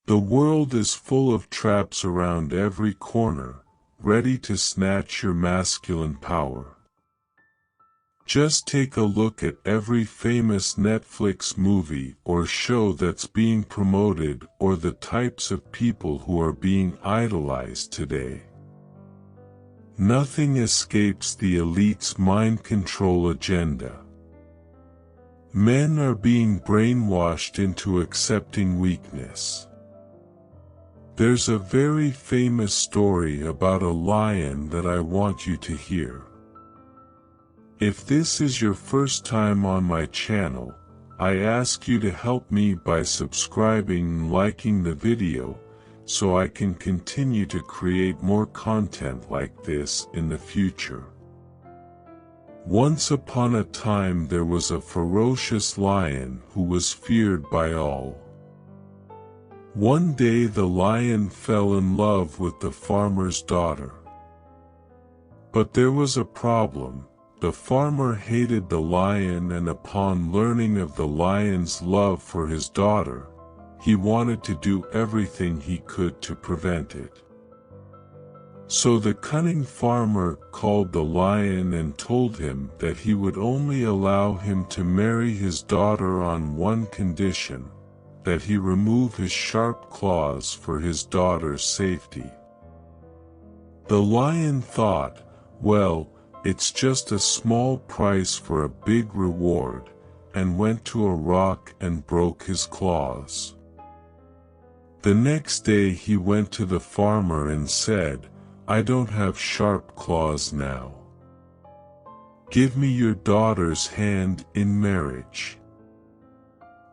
The world is full of traps around every corner, ready to snatch your masculine power. Just take a look at every famous Netflix movie or show that's being promoted, or the types of people who are being idolized today. Nothing escapes the elite's mind control agenda. Men are being brainwashed into accepting weakness. There's a very famous story about a lion that I want you to hear. If this is your first time on my channel, I ask you to help me by subscribing and liking the video, so I can continue to create more content like this in the future. Once upon a time there was a ferocious lion who was feared by all. One day the lion fell in love with the farmer's daughter. But there was a problem. The farmer hated the lion, and upon learning of the lion's love for his daughter, he wanted to do everything he could to prevent it. So the cunning farmer called the lion and told him that he would only allow him to marry his daughter on one condition: that he remove his sharp claws for his daughter's safety. The lion thought, well, it's just a small price for a big reward, and went to a rock and broke his claws. The next day he went to the farmer and said, I don't have sharp claws now. Give me your daughter's hand in marriage.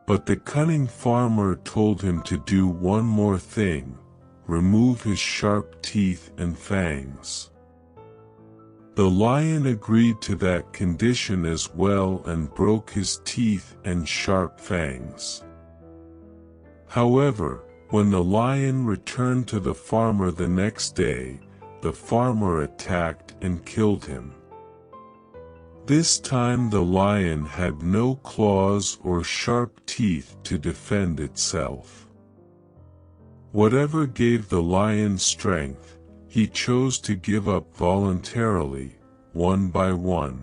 But the cunning farmer told him to do one more thing: remove his sharp teeth and fangs. The lion agreed to that condition as well and broke his teeth and sharp fangs. However, when the lion returned to the farmer the next day, the farmer attacked and killed him. This time the lion had no claws or sharp teeth to defend itself. Whatever gave the lion strength, he chose to give up voluntarily, one by one.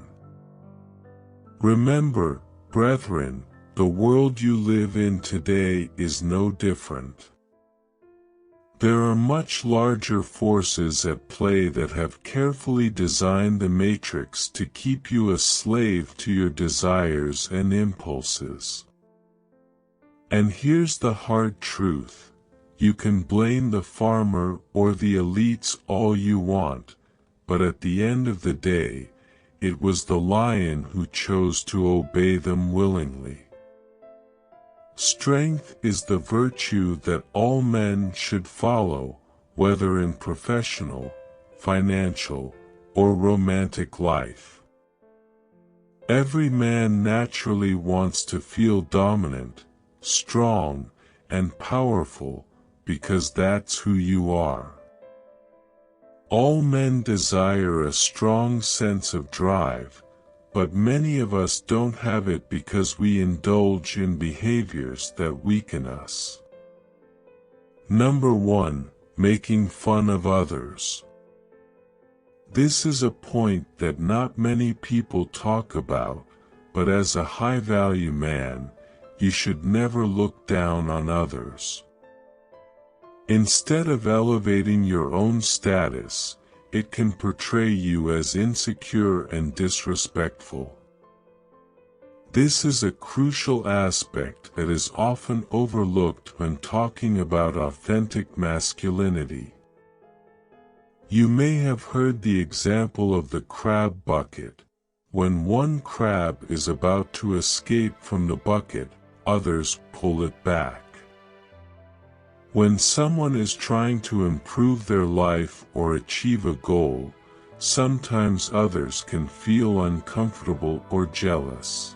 Remember, brethren, the world you live in today is no different. There are much larger forces at play that have carefully designed the matrix to keep you a slave to your desires and impulses. And here's the hard truth. You can blame the farmer or the elites all you want, but at the end of the day, it was the lion who chose to obey them willingly. Strength is the virtue that all men should follow, whether in professional, financial, or romantic life. Every man naturally wants to feel dominant, strong, and powerful, because that's who you are. All men desire a strong sense of drive, but many of us don't have it because we indulge in behaviors that weaken us. Number 1, making fun of others. This is a point that not many people talk about, but as a high-value man, you should never look down on others. Instead of elevating your own status, it can portray you as insecure and disrespectful. This is a crucial aspect that is often overlooked when talking about authentic masculinity. You may have heard the example of the crab bucket. When one crab is about to escape from the bucket, others pull it back. When someone is trying to improve their life or achieve a goal, sometimes others can feel uncomfortable or jealous.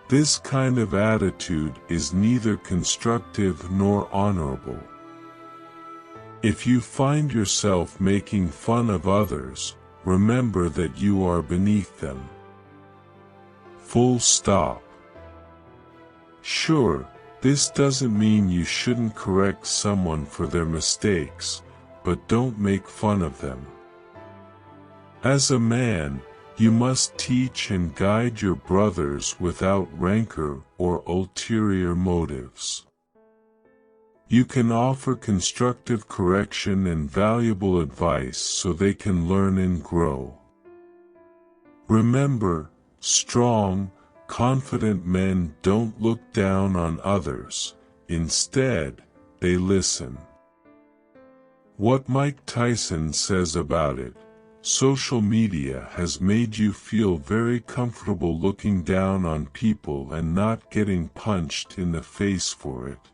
This kind of attitude is neither constructive nor honorable. If you find yourself making fun of others, remember that you are beneath them. Full stop. Sure, This doesn't mean you shouldn't correct someone for their mistakes, but don't make fun of them. As a man, you must teach and guide your brothers without rancor or ulterior motives. You can offer constructive correction and valuable advice so they can learn and grow. Remember, strong, confident men don't look down on others, instead, they listen. What Mike Tyson says about it: social media has made you feel very comfortable looking down on people and not getting punched in the face for it.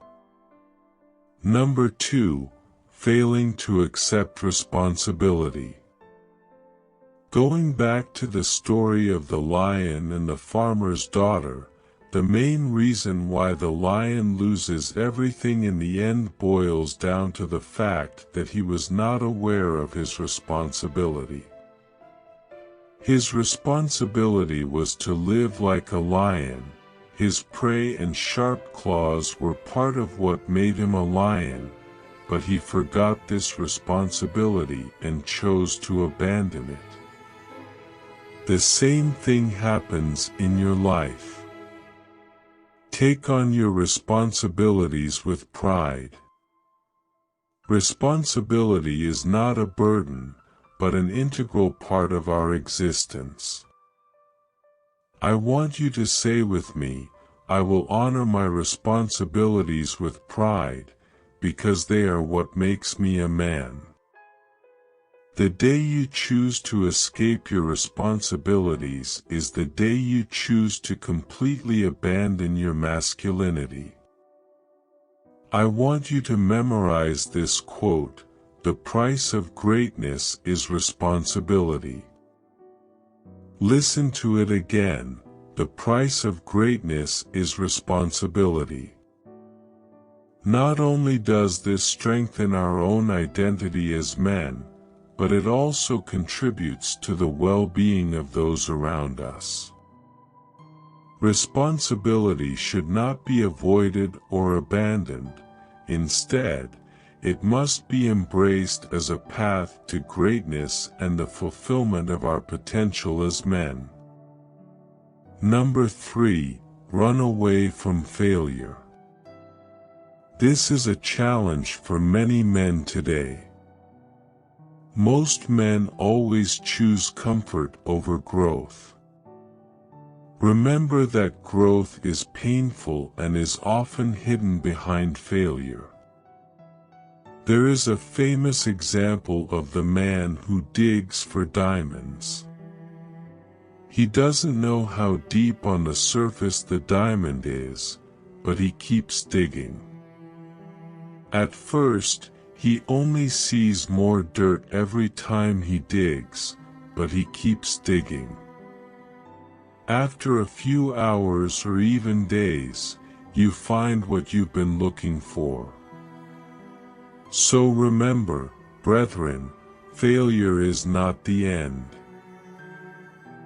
Number 2, failing to accept responsibility. Going back to the story of the lion and the farmer's daughter, the main reason why the lion loses everything in the end boils down to the fact that he was not aware of his responsibility. His responsibility was to live like a lion. His prey and sharp claws were part of what made him a lion, but he forgot this responsibility and chose to abandon it. The same thing happens in your life. Take on your responsibilities with pride. Responsibility is not a burden, but an integral part of our existence. I want you to say with me, I will honor my responsibilities with pride, because they are what makes me a man. The day you choose to escape your responsibilities is the day you choose to completely abandon your masculinity. I want you to memorize this quote: "The price of greatness is responsibility." Listen to it again: the price of greatness is responsibility. Not only does this strengthen our own identity as men, but it also contributes to the well-being of those around us. Responsibility should not be avoided or abandoned. Instead, it must be embraced as a path to greatness and the fulfillment of our potential as men. Number 3, run away from failure. This is a challenge for many men today. Most men always choose comfort over growth. Remember that growth is painful and is often hidden behind failure. There is a famous example of the man who digs for diamonds. He doesn't know how deep on the surface the diamond is, but he keeps digging. At first, he only sees more dirt every time he digs, but he keeps digging. After a few hours or even days, you find what you've been looking for. So remember, brethren, failure is not the end.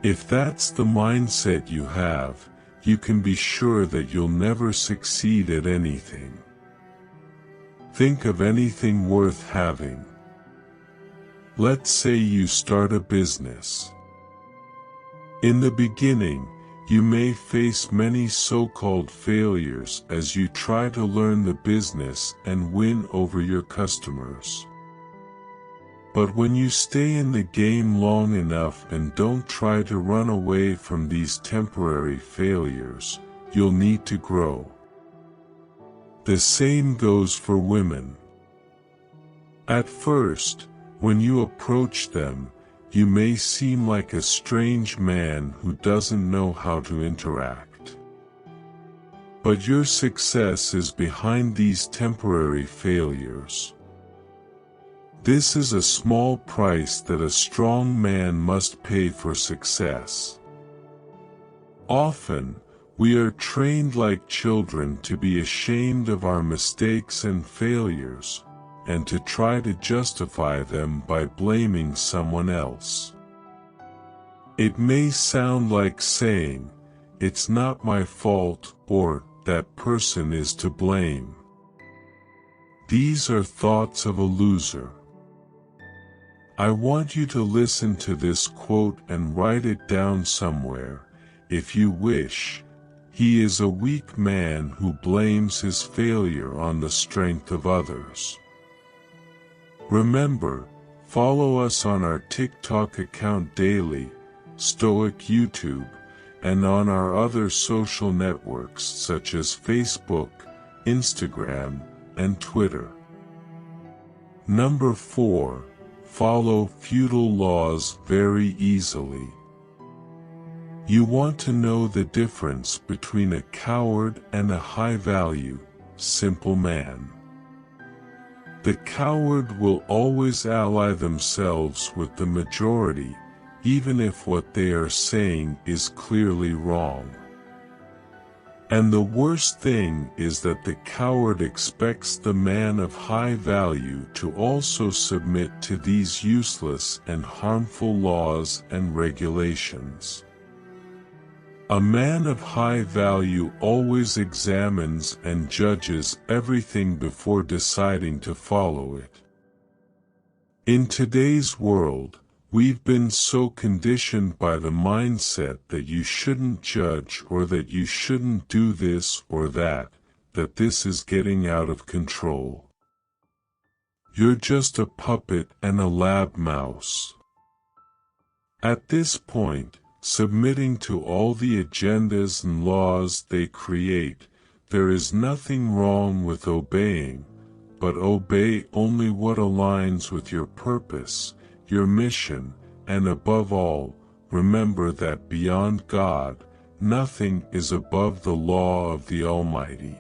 If that's the mindset you have, you can be sure that you'll never succeed at anything. Think of anything worth having. Let's say you start a business. In the beginning, you may face many so-called failures as you try to learn the business and win over your customers. But when you stay in the game long enough and don't try to run away from these temporary failures, you'll need to grow. The same goes for women. At first, when you approach them, you may seem like a strange man who doesn't know how to interact. But your success is behind these temporary failures. This is a small price that a strong man must pay for success. Often, we are trained like children to be ashamed of our mistakes and failures, and to try to justify them by blaming someone else. It may sound like saying, "It's not my fault," or that person is to blame. These are thoughts of a loser. I want you to listen to this quote and write it down somewhere, if you wish. He is a weak man who blames his failure on the strength of others. Remember, follow us on our TikTok account daily, Stoic YouTube, and on our other social networks such as Facebook, Instagram, and Twitter. Number 4. Follow feudal laws very easily. You want to know the difference between a coward and a high-value, simple man. The coward will always ally themselves with the majority, even if what they are saying is clearly wrong. And the worst thing is that the coward expects the man of high value to also submit to these useless and harmful laws and regulations. A man of high value always examines and judges everything before deciding to follow it. In today's world, we've been so conditioned by the mindset that you shouldn't judge or that you shouldn't do this or that this is getting out of control. You're just a puppet and a lab mouse. At this point, submitting to all the agendas and laws they create, there is nothing wrong with obeying, but obey only what aligns with your purpose, your mission, and above all, remember that beyond God, nothing is above the law of the Almighty.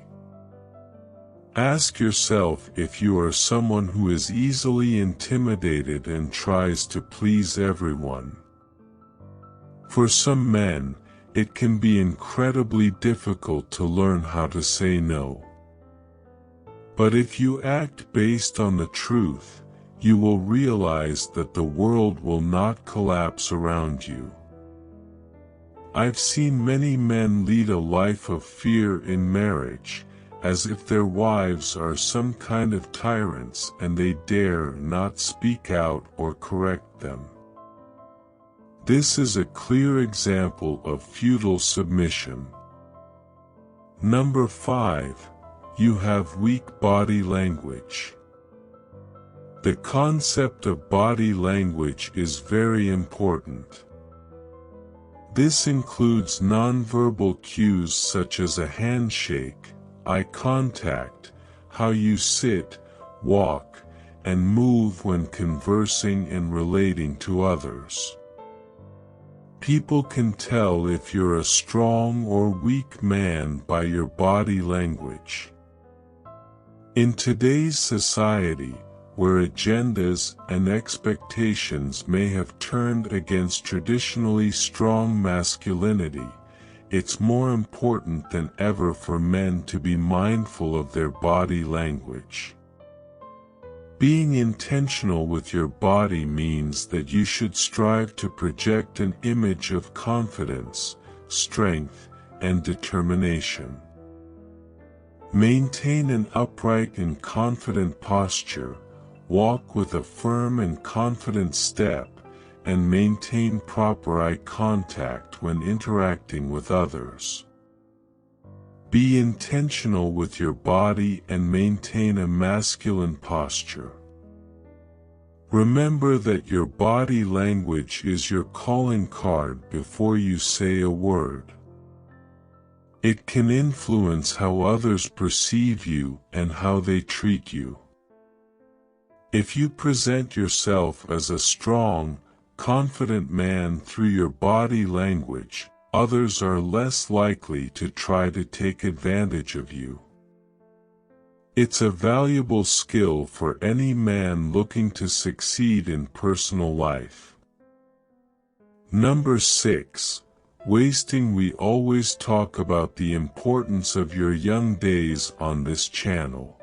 Ask yourself if you are someone who is easily intimidated and tries to please everyone. For some men, it can be incredibly difficult to learn how to say no. But if you act based on the truth, you will realize that the world will not collapse around you. I've seen many men lead a life of fear in marriage, as if their wives are some kind of tyrants and they dare not speak out or correct them. This is a clear example of feudal submission. Number 5. You have weak body language. The concept of body language is very important. This includes nonverbal cues such as a handshake, eye contact, how you sit, walk, and move when conversing and relating to others. People can tell if you're a strong or weak man by your body language. In today's society, where agendas and expectations may have turned against traditionally strong masculinity, it's more important than ever for men to be mindful of their body language. Being intentional with your body means that you should strive to project an image of confidence, strength, and determination. Maintain an upright and confident posture, walk with a firm and confident step, and maintain proper eye contact when interacting with others. Be intentional with your body and maintain a masculine posture. Remember that your body language is your calling card before you say a word. It can influence how others perceive you and how they treat you. If you present yourself as a strong, confident man through your body language, others are less likely to try to take advantage of you. It's a valuable skill for any man looking to succeed in personal life. Number 6. Wasting. We always talk about the importance of your young days on this channel.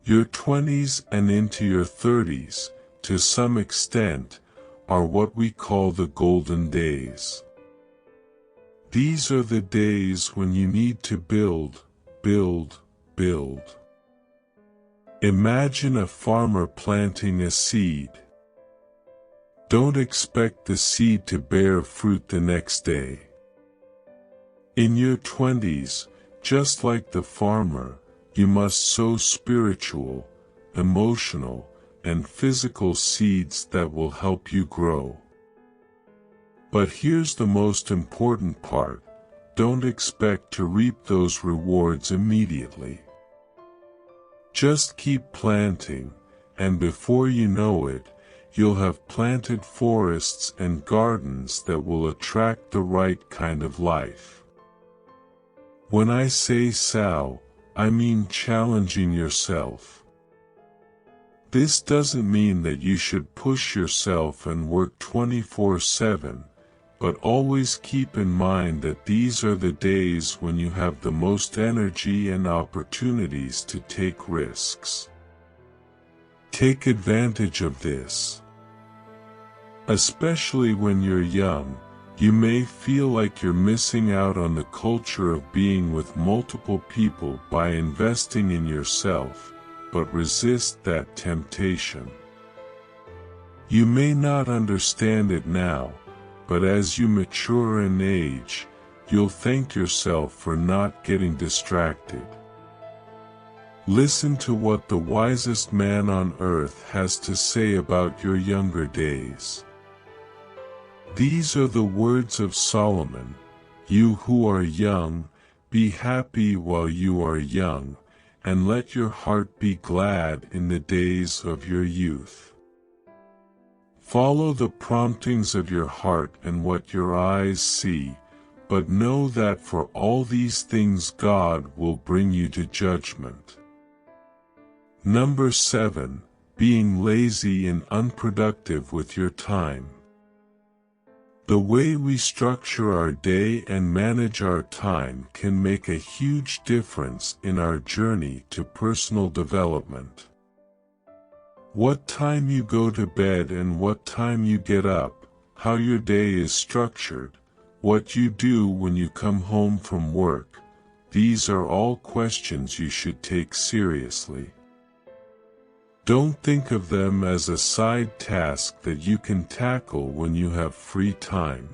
Your 20s and into your 30s, to some extent, are what we call the golden days. These are the days when you need to build, build, build. Imagine a farmer planting a seed. Don't expect the seed to bear fruit the next day. In your 20s, just like the farmer, you must sow spiritual, emotional, and physical seeds that will help you grow. But here's the most important part: don't expect to reap those rewards immediately. Just keep planting, and before you know it, you'll have planted forests and gardens that will attract the right kind of life. When I say sow, I mean challenging yourself. This doesn't mean that you should push yourself and work 24/7, but always keep in mind that these are the days when you have the most energy and opportunities to take risks. Take advantage of this. Especially when you're young, you may feel like you're missing out on the culture of being with multiple people by investing in yourself, but resist that temptation. You may not understand it now, but as you mature in age, you'll thank yourself for not getting distracted. Listen to what the wisest man on earth has to say about your younger days. These are the words of Solomon: "You who are young, be happy while you are young, and let your heart be glad in the days of your youth." Follow the promptings of your heart and what your eyes see, but know that for all these things God will bring you to judgment. Number 7, being lazy and unproductive with your time. The way we structure our day and manage our time can make a huge difference in our journey to personal development. What time you go to bed and what time you get up, how your day is structured, what you do when you come home from work, these are all questions you should take seriously. Don't think of them as a side task that you can tackle when you have free time.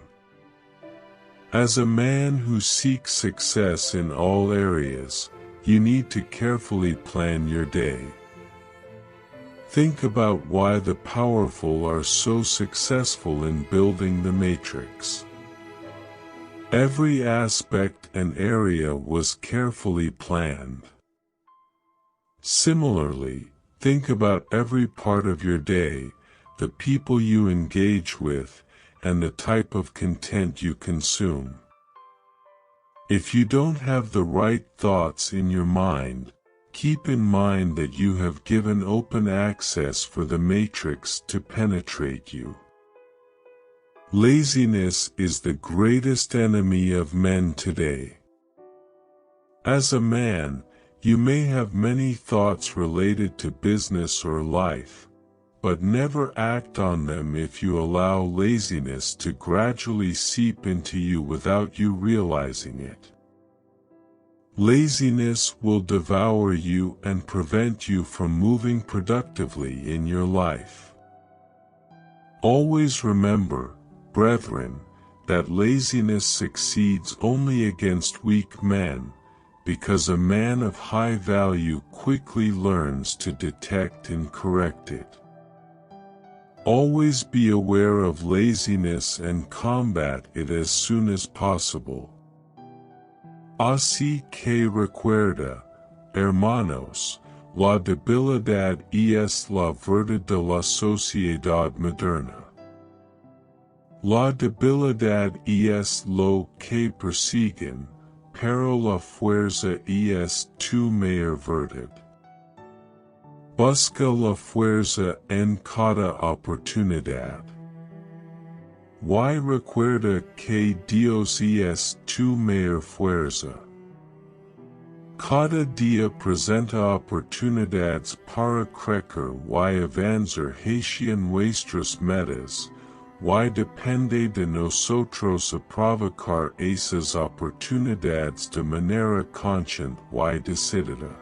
As a man who seeks success in all areas, you need to carefully plan your day. Think about why the powerful are so successful in building the matrix. Every aspect and area was carefully planned. Similarly, think about every part of your day, the people you engage with, and the type of content you consume. If you don't have the right thoughts in your mind, keep in mind that you have given open access for the matrix to penetrate you. Laziness is the greatest enemy of men today. As a man, you may have many thoughts related to business or life, but never act on them if you allow laziness to gradually seep into you without you realizing it. Laziness will devour you and prevent you from moving productively in your life. Always remember, brethren, that laziness succeeds only against weak men, because a man of high value quickly learns to detect and correct it. Always be aware of laziness and combat it as soon as possible. Así que recuerda, hermanos, la debilidad es la verdad de la sociedad moderna. La debilidad es lo que persiguen, pero la fuerza es tu mayor verdad. Busca la fuerza en cada oportunidad. Y recuerda que Dios es tu mayor fuerza. Cada día presenta oportunidades para crecer y avanzar hacia nuestras metas, y depende de nosotros aprovechar esas oportunidades de manera consciente y decidida.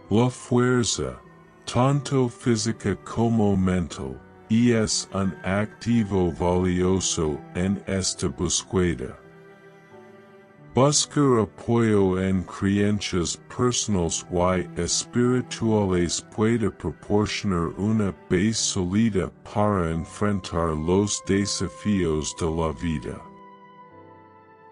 La fuerza, tanto física como mental, es un activo valioso en esta búsqueda. Buscar apoyo en creencias personales y espirituales puede proporcionar una base sólida para enfrentar los desafíos de la vida.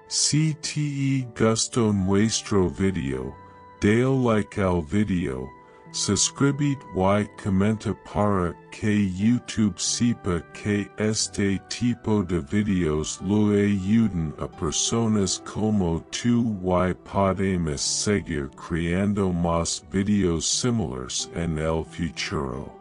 Si te gustó nuestro video, dale like al video, suscríbete y comenta para que YouTube sepa que este tipo de videos lo ayudan a personas como tú y podemos seguir creando más videos similares en el futuro.